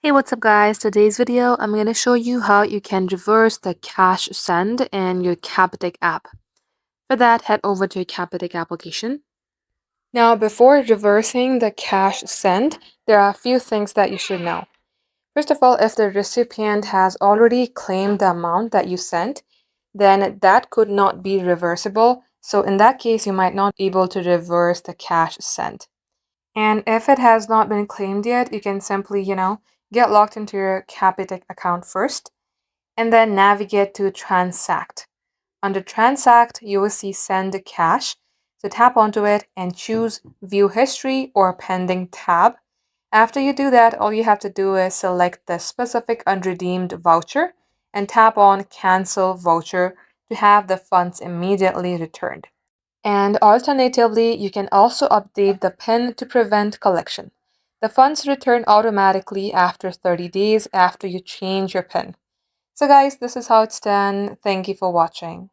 Hey, what's up guys? Today's video, I'm going to show you how you can reverse the cash send in your Capitec app. For that, head over to your Capitec application. Now, before reversing the cash send, there are a few things that you should know. First of all, if the recipient has already claimed the amount that you sent, then that could not be reversible. So in that case, you might not be able to reverse the cash sent. And if it has not been claimed yet, you can simply, get logged into your Capitec account first and then navigate to Transact. Under Transact, you will see Send Cash. So tap onto it and choose View History or Pending tab. After you do that, all you have to do is select the specific unredeemed voucher and tap on Cancel Voucher to have the funds immediately returned. And alternatively, you can also update the PIN to prevent collection. The funds return automatically after 30 days after you change your PIN. So guys, this is how it's done. Thank you for watching.